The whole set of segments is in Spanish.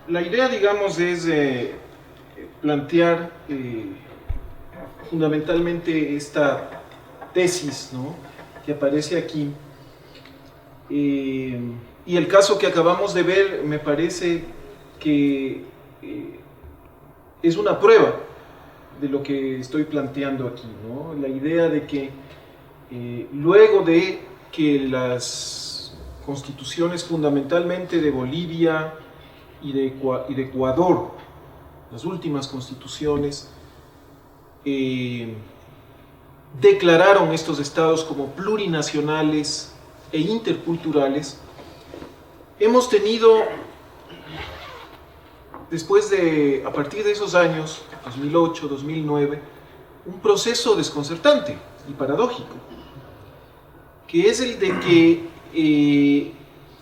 La idea, digamos, es plantear fundamentalmente esta tesis, ¿no?, que aparece aquí. Y el caso que acabamos de ver me parece que es una prueba de lo que estoy planteando aquí, ¿no? La idea de que luego de que las constituciones fundamentalmente de Bolivia y de Ecuador, las últimas constituciones, declararon estos estados como plurinacionales e interculturales, hemos tenido, a partir de esos años, 2008, 2009, un proceso desconcertante y paradójico, que es el de que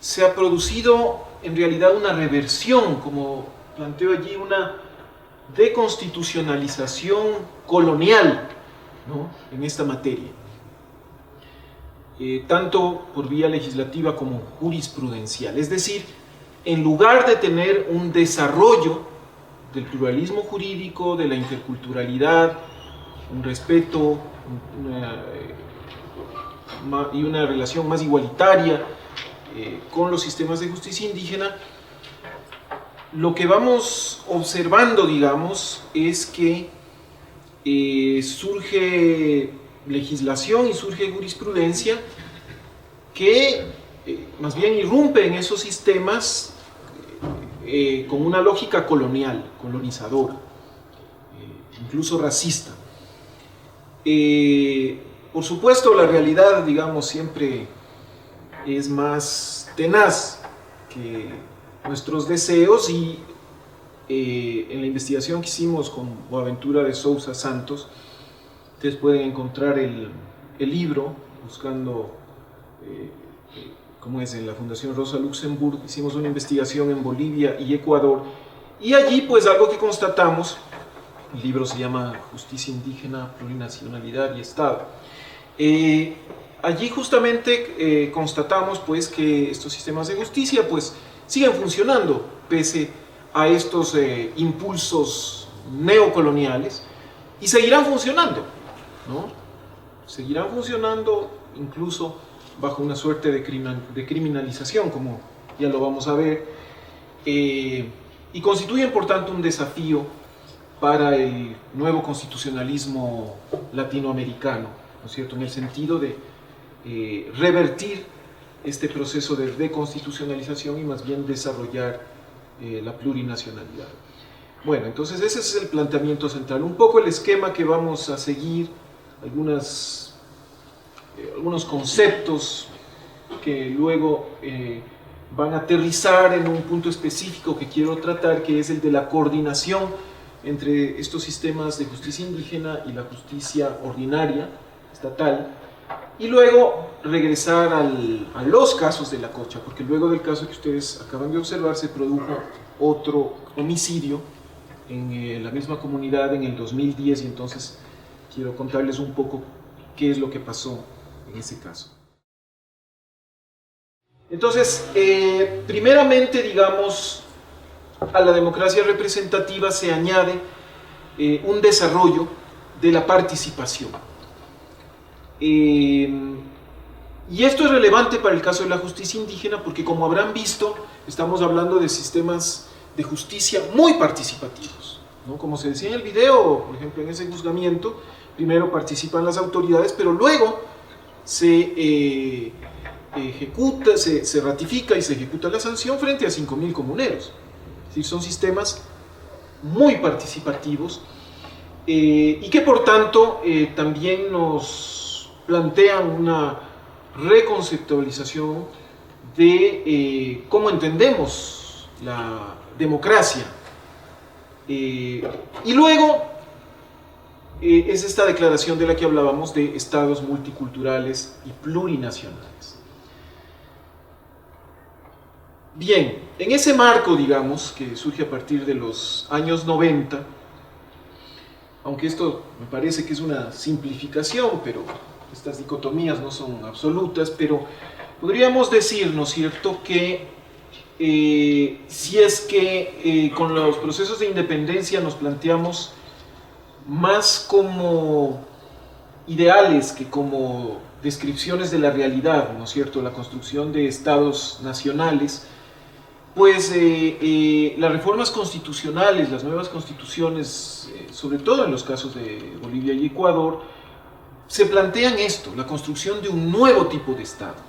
se ha producido en realidad una reversión, como planteo allí, una deconstitucionalización colonial, ¿no?, en esta materia, tanto por vía legislativa como jurisprudencial. Es decir, en lugar de tener un desarrollo del pluralismo jurídico, de la interculturalidad, un respeto y una relación más igualitaria con los sistemas de justicia indígena, lo que vamos observando, digamos, es que surge legislación y surge jurisprudencia que más bien irrumpe en esos sistemas con una lógica colonial, colonizadora, incluso racista. Por supuesto, la realidad, digamos, siempre es más tenaz que nuestros deseos, y en la investigación que hicimos con Boaventura de Sousa Santos, ustedes pueden encontrar el libro buscando, como es, en la Fundación Rosa Luxemburg. Hicimos una investigación en Bolivia y Ecuador, y allí pues algo que constatamos, el libro se llama Justicia Indígena, Plurinacionalidad y Estado. Allí justamente constatamos pues que estos sistemas de justicia pues siguen funcionando pese a estos impulsos neocoloniales, y seguirán funcionando, ¿no? Seguirán funcionando incluso bajo una suerte de criminalización, como ya lo vamos a ver, y constituyen por tanto un desafío para el nuevo constitucionalismo latinoamericano, ¿no es cierto?, en el sentido de revertir este proceso de deconstitucionalización y más bien desarrollar la plurinacionalidad. Bueno, entonces ese es el planteamiento central, un poco el esquema que vamos a seguir, algunos conceptos que luego van a aterrizar en un punto específico que quiero tratar, que es el de la coordinación entre estos sistemas de justicia indígena y la justicia ordinaria, estatal, y luego regresar a los casos de la Cocha, porque luego del caso que ustedes acaban de observar se produjo otro homicidio en la misma comunidad en el 2010, y entonces quiero contarles un poco qué es lo que pasó en ese caso. Entonces, primeramente, digamos, a la democracia representativa se añade un desarrollo de la participación. Y esto es relevante para el caso de la justicia indígena porque, como habrán visto, estamos hablando de sistemas de justicia muy participativos, ¿no? Como se decía en el video, por ejemplo, en ese juzgamiento, primero participan las autoridades, pero luego se ejecuta, se ratifica y se ejecuta la sanción frente a 5.000 comuneros. Es decir, son sistemas muy participativos y que por tanto también nos plantean una reconceptualización de cómo entendemos la democracia. Y luego es esta declaración de la que hablábamos de estados multiculturales y plurinacionales. Bien, en ese marco, digamos, que surge a partir de los años 90, aunque esto me parece que es una simplificación, pero estas dicotomías no son absolutas, pero podríamos decir, ¿no es cierto?, que si es que con los procesos de independencia nos planteamos más como ideales que como descripciones de la realidad, ¿no es cierto?, la construcción de estados nacionales, pues las reformas constitucionales, las nuevas constituciones, sobre todo en los casos de Bolivia y Ecuador, se plantean esto, la construcción de un nuevo tipo de Estado.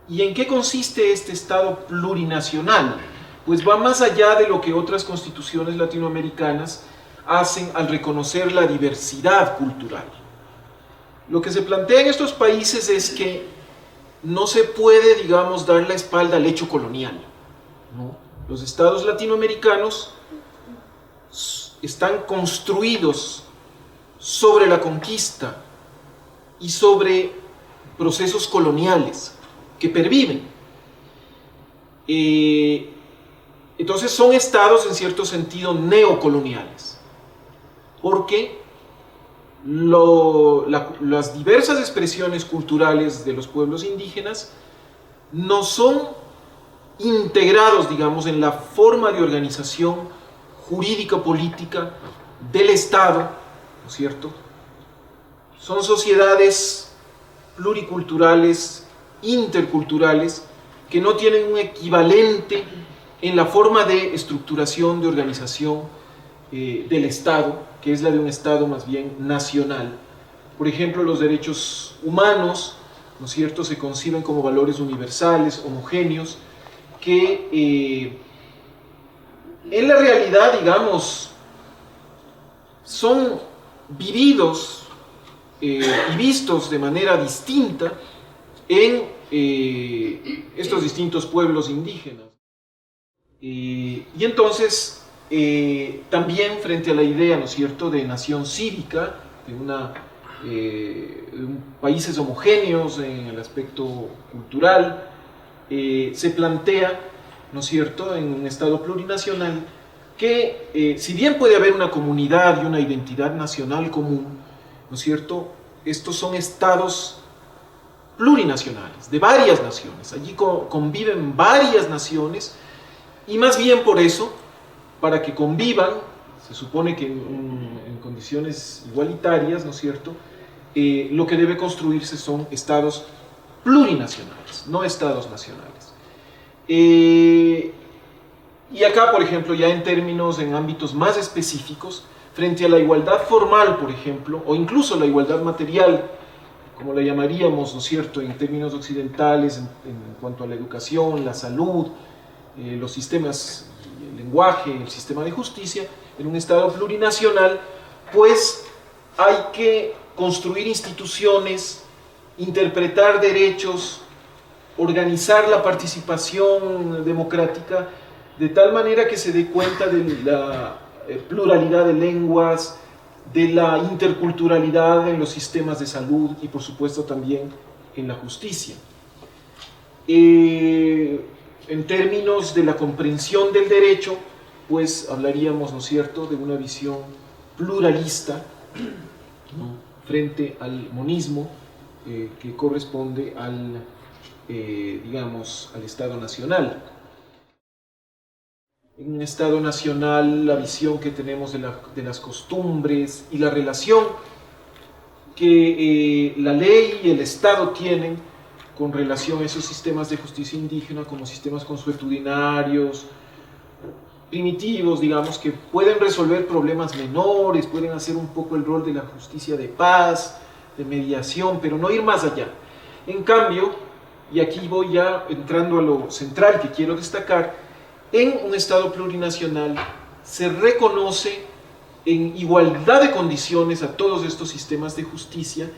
¿Y en qué consiste este Estado plurinacional? Pues va más allá de lo que otras constituciones latinoamericanas hacen al reconocer la diversidad cultural. Lo que se plantea en estos países es que no se puede, digamos, dar la espalda al hecho colonial, ¿no? Los estados latinoamericanos están construidos sobre la conquista y sobre procesos coloniales que perviven. Entonces son estados en cierto sentido neocoloniales, porque las diversas expresiones culturales de los pueblos indígenas no son integrados, digamos, en la forma de organización jurídica política del Estado, ¿no es cierto? Son sociedades pluriculturales, interculturales, que no tienen un equivalente en la forma de estructuración, de organización del Estado, que es la de un Estado más bien nacional. Por ejemplo, los derechos humanos, ¿no es cierto?, se conciben como valores universales, homogéneos, que en la realidad, digamos, son vividos y vistos de manera distinta en estos distintos pueblos indígenas. Y entonces, también frente a la idea, ¿no es cierto?, de nación cívica, de países homogéneos en el aspecto cultural, se plantea, ¿no es cierto?, en un Estado plurinacional, que si bien puede haber una comunidad y una identidad nacional común, ¿no es cierto?, estos son estados plurinacionales, de varias naciones. Allí conviven varias naciones, y más bien por eso, para que convivan, se supone que en condiciones igualitarias, ¿no es cierto?, lo que debe construirse son estados plurinacionales, no estados nacionales. Y acá, por ejemplo, ya en términos, en ámbitos más específicos, frente a la igualdad formal, por ejemplo, o incluso la igualdad material, como la llamaríamos, ¿no es cierto?, en términos occidentales, en cuanto a la educación, la salud, los sistemas, el lenguaje, el sistema de justicia, en un Estado plurinacional, pues hay que construir instituciones, interpretar derechos, organizar la participación democrática de tal manera que se dé cuenta de la pluralidad de lenguas, de la interculturalidad en los sistemas de salud y por supuesto también en la justicia. En términos de la comprensión del derecho, pues hablaríamos, ¿no es cierto?, de una visión pluralista, ¿no?, frente al monismo que corresponde al, digamos, al Estado nacional. En un Estado nacional, la visión que tenemos de las costumbres y la relación que la ley y el Estado tienen con relación a esos sistemas de justicia indígena como sistemas consuetudinarios, primitivos, digamos, que pueden resolver problemas menores, pueden hacer un poco el rol de la justicia de paz, de mediación, pero no ir más allá. En cambio, y aquí voy ya entrando a lo central que quiero destacar, en un Estado plurinacional se reconoce en igualdad de condiciones a todos estos sistemas de justicia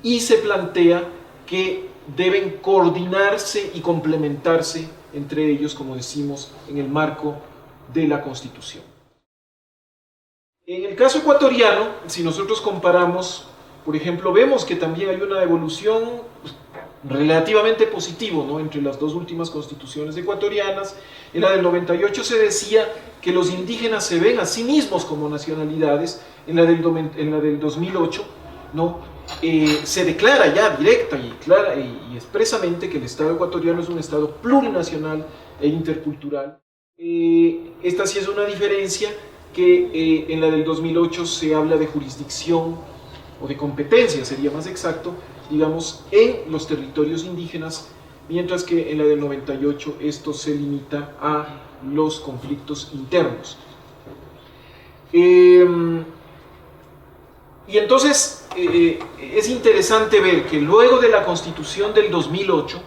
y se plantea que deben coordinarse y complementarse entre ellos, como decimos, en el marco de la Constitución. En el caso ecuatoriano, si nosotros comparamos, por ejemplo, vemos que también hay una evolución relativamente positiva, ¿no?, entre las dos últimas constituciones ecuatorianas. En la del 98 se decía que los indígenas se ven a sí mismos como nacionalidades. En la del 2008 ¿no? Se declara ya directa y clara y expresamente que el Estado ecuatoriano es un Estado plurinacional e intercultural. Esta sí es una diferencia que en la del 2008 se habla de jurisdicción o de competencia, sería más exacto, digamos, en los territorios indígenas, mientras que en la del 98 esto se limita a los conflictos internos. Y entonces es interesante ver que luego de la Constitución del 2008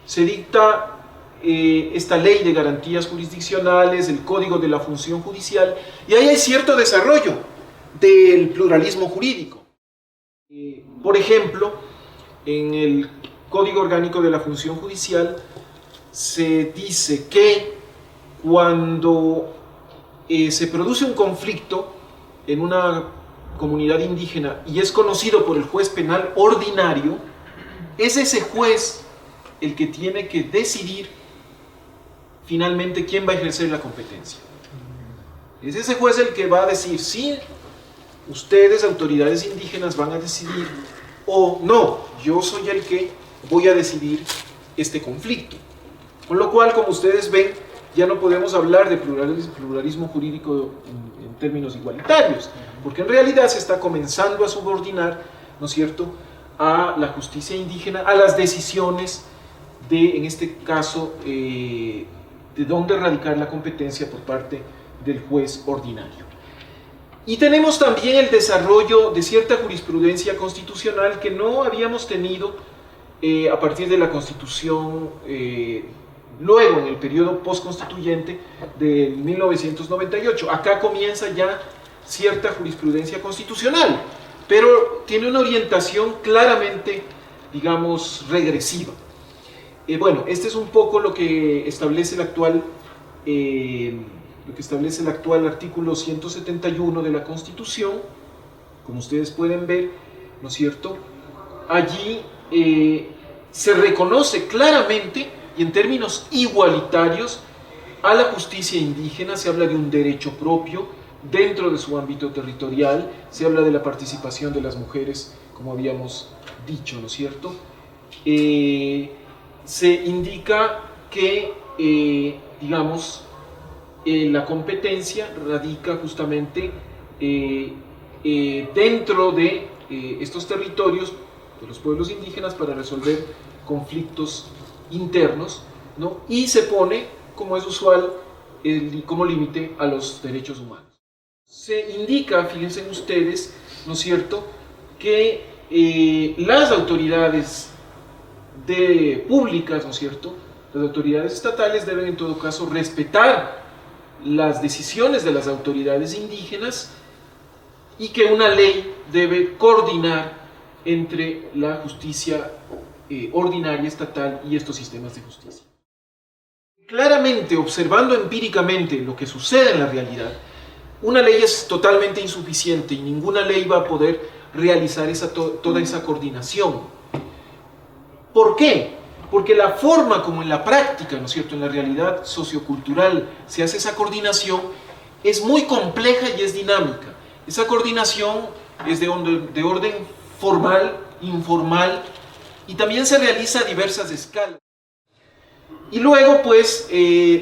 se dicta esta ley de garantías jurisdiccionales, el Código de la Función Judicial, y ahí hay cierto desarrollo del pluralismo jurídico. Por ejemplo, en el Código Orgánico de la Función Judicial se dice que cuando se produce un conflicto en una comunidad indígena y es conocido por el juez penal ordinario, es ese juez el que tiene que decidir finalmente quién va a ejercer la competencia. Es ese juez el que va a decir si ustedes, autoridades indígenas, van a decidir o no, yo soy el que voy a decidir este conflicto. Con lo cual, como ustedes ven, ya no podemos hablar de pluralismo jurídico en términos igualitarios, porque en realidad se está comenzando a subordinar, ¿no es cierto?, a la justicia indígena, a las decisiones de, en este caso, de dónde radicar la competencia por parte del juez ordinario. Y tenemos también el desarrollo de cierta jurisprudencia constitucional que no habíamos tenido a partir de la Constitución, luego en el periodo postconstituyente de 1998. Acá comienza ya cierta jurisprudencia constitucional, pero tiene una orientación claramente, digamos, regresiva. Bueno, este es un poco lo que establece el actual artículo 171 de la Constitución. Como ustedes pueden ver, ¿no es cierto?, allí se reconoce claramente y en términos igualitarios a la justicia indígena. Se habla de un derecho propio dentro de su ámbito territorial, se habla de la participación de las mujeres, como habíamos dicho, ¿no es cierto? Se indica que, digamos, la competencia radica justamente dentro de estos territorios de los pueblos indígenas para resolver conflictos internos, ¿no? Y se pone, como es usual, como límite a los derechos humanos. Se indica, fíjense ustedes, ¿no es cierto?, que las autoridades públicas, ¿no es cierto?, las autoridades estatales deben en todo caso respetar las decisiones de las autoridades indígenas y que una ley debe coordinar entre la justicia ordinaria estatal y estos sistemas de justicia. Claramente, observando empíricamente lo que sucede en la realidad, una ley es totalmente insuficiente y ninguna ley va a poder realizar toda esa coordinación. ¿Por qué? Porque la forma como en la práctica, ¿no es cierto?, en la realidad sociocultural se hace esa coordinación es muy compleja y es dinámica. Esa coordinación es de orden formal, informal, y también se realiza a diversas escalas. Y luego, pues,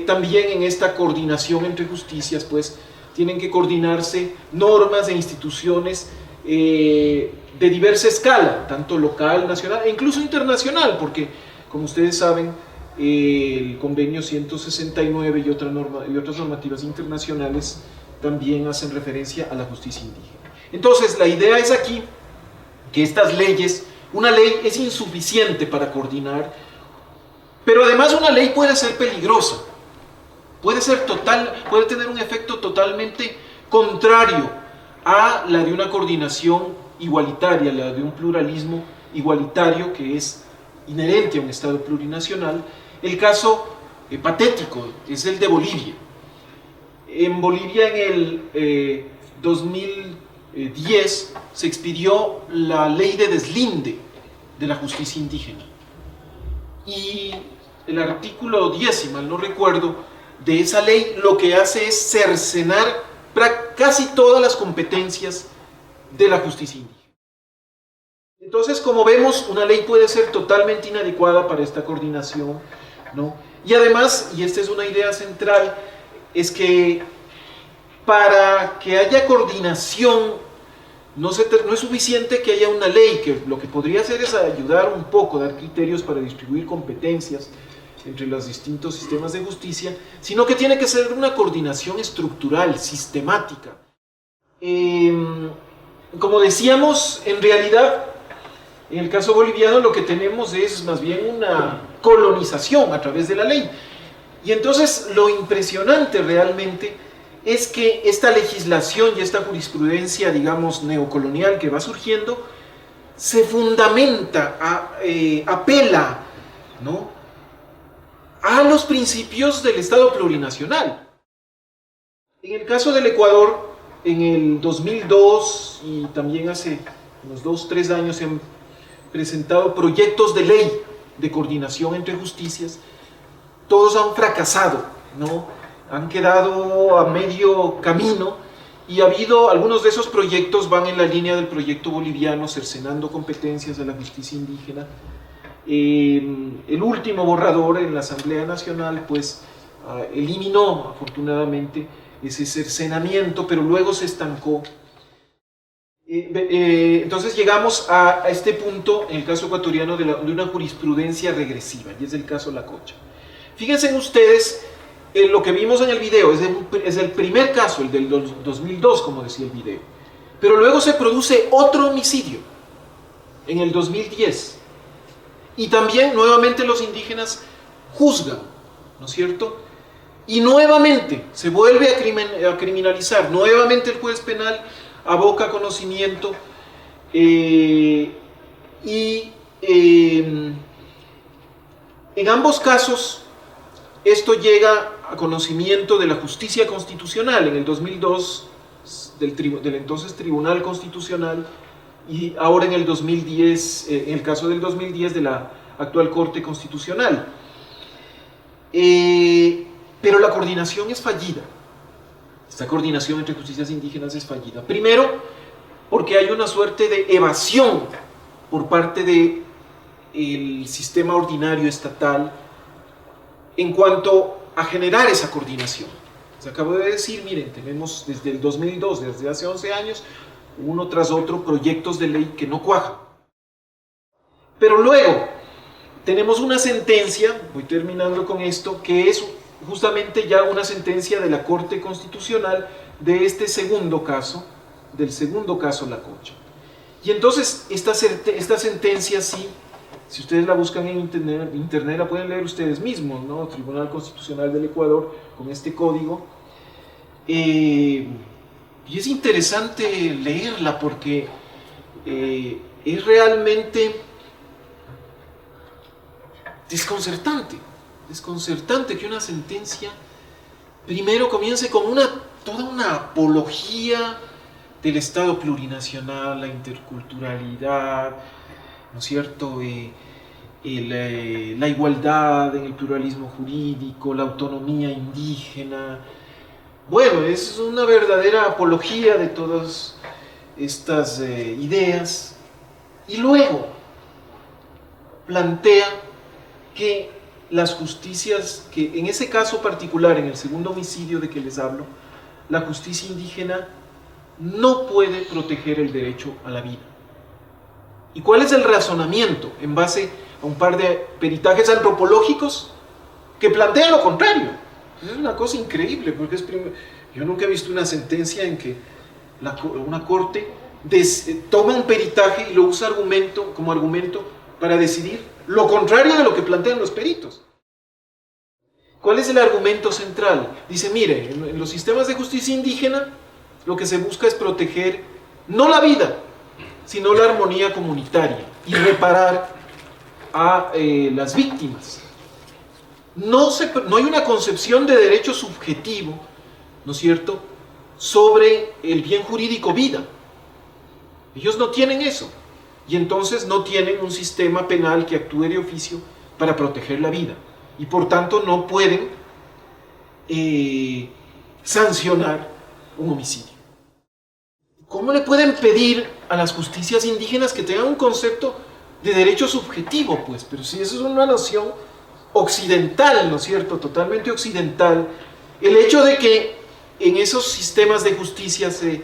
también en esta coordinación entre justicias, pues, tienen que coordinarse normas e instituciones de diversa escala, tanto local, nacional e incluso internacional, porque, como ustedes saben, el convenio 169 y otras normativas internacionales también hacen referencia a la justicia indígena. Entonces, la idea es aquí que estas leyes, una ley es insuficiente para coordinar, pero además una ley puede ser peligrosa, puede tener un efecto totalmente contrario a la de una coordinación igualitaria, la de un pluralismo igualitario que es inherente a un Estado plurinacional. El caso patético es el de Bolivia. En Bolivia, en el 2010 se expidió la ley de deslinde de la justicia indígena, y el artículo 10, si mal no recuerdo, de esa ley lo que hace es cercenar casi todas las competencias de la justicia indígena. Entonces, como vemos, una ley puede ser totalmente inadecuada para esta coordinación, ¿no? Y además, y esta es una idea central, es que para que haya coordinación no es suficiente que haya una ley, que lo que podría hacer es ayudar un poco, dar criterios para distribuir competencias entre los distintos sistemas de justicia, sino que tiene que ser una coordinación estructural, sistemática. Como decíamos, en realidad, en el caso boliviano lo que tenemos es más bien una colonización a través de la ley. Y entonces lo impresionante realmente es que esta legislación y esta jurisprudencia, digamos, neocolonial que va surgiendo, se fundamenta, apela, ¿no?, a los principios del Estado plurinacional. En el caso del Ecuador, en el 2002 y también hace unos 2-3 años se han presentado proyectos de ley de coordinación entre justicias. Todos han fracasado, ¿no? Han quedado a medio camino y ha habido, algunos de esos proyectos van en la línea del proyecto boliviano, cercenando competencias de la justicia indígena. El último borrador en la Asamblea Nacional pues eliminó afortunadamente ese cercenamiento, pero luego se estancó. Entonces llegamos a este punto en el caso ecuatoriano de una jurisprudencia regresiva, y es el caso Lacocha. Fíjense ustedes, lo que vimos en el video es el primer caso, el del 2002, como decía el video, pero luego se produce otro homicidio en el 2010, y también nuevamente los indígenas juzgan, ¿no es cierto? Y nuevamente se vuelve a criminalizar, nuevamente el juez penal aboca conocimiento en ambos casos esto llega a conocimiento de la justicia constitucional en el 2002 del entonces Tribunal Constitucional, y ahora en el 2010, en el caso del 2010 de la actual Corte Constitucional. Pero la coordinación es fallida. Esta coordinación entre justicias indígenas es fallida. Primero, porque hay una suerte de evasión por parte del sistema ordinario estatal en cuanto a generar esa coordinación. Se acabo de decir, miren, tenemos desde el 2002, desde hace 11 años, uno tras otro proyectos de ley que no cuajan. Pero luego tenemos una sentencia, voy terminando con esto, que es justamente ya una sentencia de la Corte Constitucional de este segundo caso, del segundo caso Lacocha. Y entonces esta sentencia sí, si ustedes la buscan en internet la pueden leer ustedes mismos, ¿no? Tribunal Constitucional del Ecuador, con este código. Y es interesante leerla porque es realmente desconcertante que una sentencia primero comience con toda una apología del Estado plurinacional, la interculturalidad, ¿no es cierto?, la igualdad en el pluralismo jurídico, la autonomía indígena. Bueno, es una verdadera apología de todas estas ideas, y luego plantea que las justicias, que en ese caso particular, en el segundo homicidio de que les hablo, la justicia indígena no puede proteger el derecho a la vida. ¿Y cuál es el razonamiento? En base a un par de peritajes antropológicos que plantean lo contrario. Es una cosa increíble, porque yo nunca he visto una sentencia en que una corte toma un peritaje y lo usa como argumento para decidir lo contrario de lo que plantean los peritos. ¿Cuál es el argumento central? Dice, mire, en los sistemas de justicia indígena lo que se busca es proteger no la vida, sino la armonía comunitaria y reparar a las víctimas. No hay una concepción de derecho subjetivo, ¿no es cierto?, sobre el bien jurídico vida. Ellos no tienen eso, y entonces no tienen un sistema penal que actúe de oficio para proteger la vida, y por tanto no pueden sancionar un homicidio. ¿cómo le pueden pedir a las justicias indígenas que tengan un concepto de derecho subjetivo? Pues, pero si eso es una noción occidental, ¿no es cierto? Totalmente occidental. El hecho de que en esos sistemas de justicia se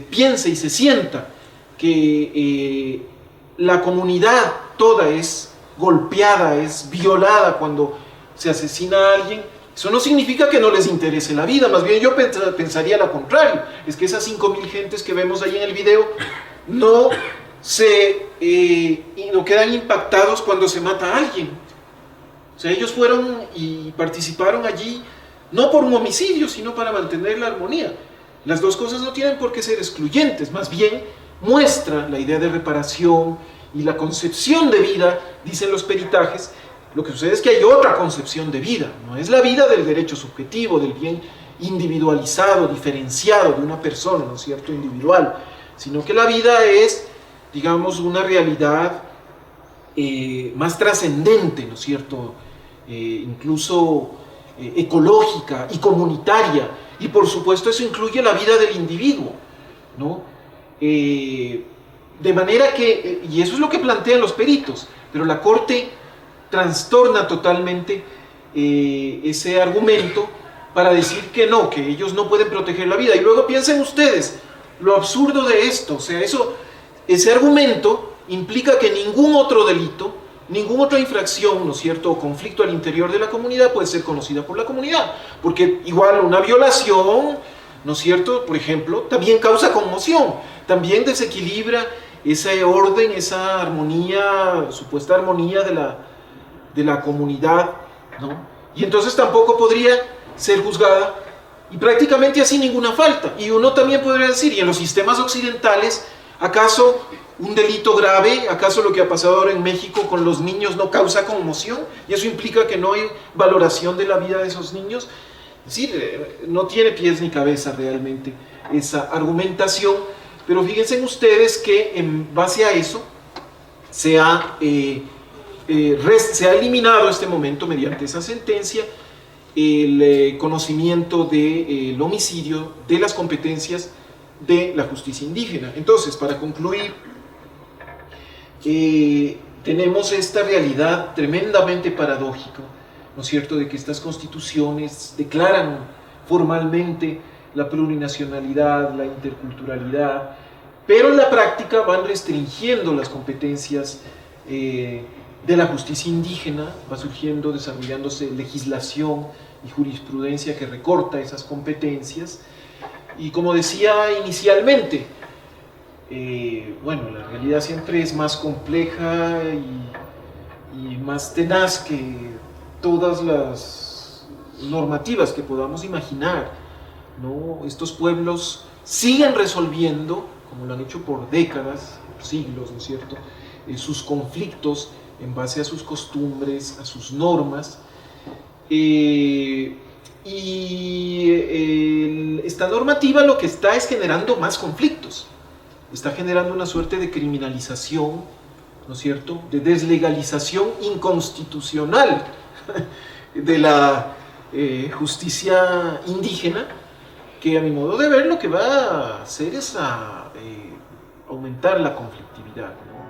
piense y se sienta que la comunidad toda es golpeada, es violada cuando se asesina a alguien, eso no significa que no les interese la vida, más bien yo pensaría lo contrario, es que esas 5.000 gentes que vemos ahí en el video no quedan impactados cuando se mata a alguien. O sea, ellos fueron y participaron allí no por un homicidio, sino para mantener la armonía. Las dos cosas no tienen por qué ser excluyentes, más bien muestra la idea de reparación y la concepción de vida, dicen los peritajes. Lo que sucede es que hay otra concepción de vida, no es la vida del derecho subjetivo, del bien individualizado, diferenciado de una persona, ¿no es cierto?, individual, sino que la vida es, digamos, una realidad más trascendente, ¿no es cierto?, incluso ecológica y comunitaria, y por supuesto eso incluye la vida del individuo, ¿no? De manera que, y eso es lo que plantean los peritos, pero la Corte trastorna totalmente ese argumento para decir que no, que ellos no pueden proteger la vida. Y luego piensen ustedes lo absurdo de esto, o sea, ese argumento implica que ningún otro delito, ninguna otra infracción, ¿no es cierto?, o conflicto al interior de la comunidad puede ser conocida por la comunidad, porque igual una violación, ¿no es cierto?, por ejemplo, también causa conmoción, también desequilibra ese orden, esa armonía, supuesta armonía de la comunidad, ¿no? Y entonces tampoco podría ser juzgada, y prácticamente así ninguna falta. Y uno también podría decir, y en los sistemas occidentales, ¿acaso un delito grave, acaso lo que ha pasado ahora en México con los niños no causa conmoción? Y eso implica que no hay valoración de la vida de esos niños. Es decir, no tiene pies ni cabeza realmente esa argumentación, pero fíjense ustedes que en base a eso se ha eliminado este momento mediante esa sentencia el conocimiento del homicidio de las competencias de la justicia indígena. Entonces, para concluir, tenemos esta realidad tremendamente paradójica, ¿no es cierto?, de que estas constituciones declaran formalmente la plurinacionalidad, la interculturalidad, pero en la práctica van restringiendo las competencias de la justicia indígena, va surgiendo, desarrollándose legislación y jurisprudencia que recorta esas competencias. Y como decía inicialmente, bueno, la realidad siempre es más compleja y más tenaz que todas las normativas que podamos imaginar, ¿no? Estos pueblos siguen resolviendo, como lo han hecho por décadas, por siglos, ¿no es cierto?, sus conflictos en base a sus costumbres, a sus normas, esta normativa lo que está es generando más conflictos, está generando una suerte de criminalización, ¿no es cierto?, de deslegalización inconstitucional de la justicia indígena, que a mi modo de ver lo que va a hacer es aumentar la conflictividad, ¿no?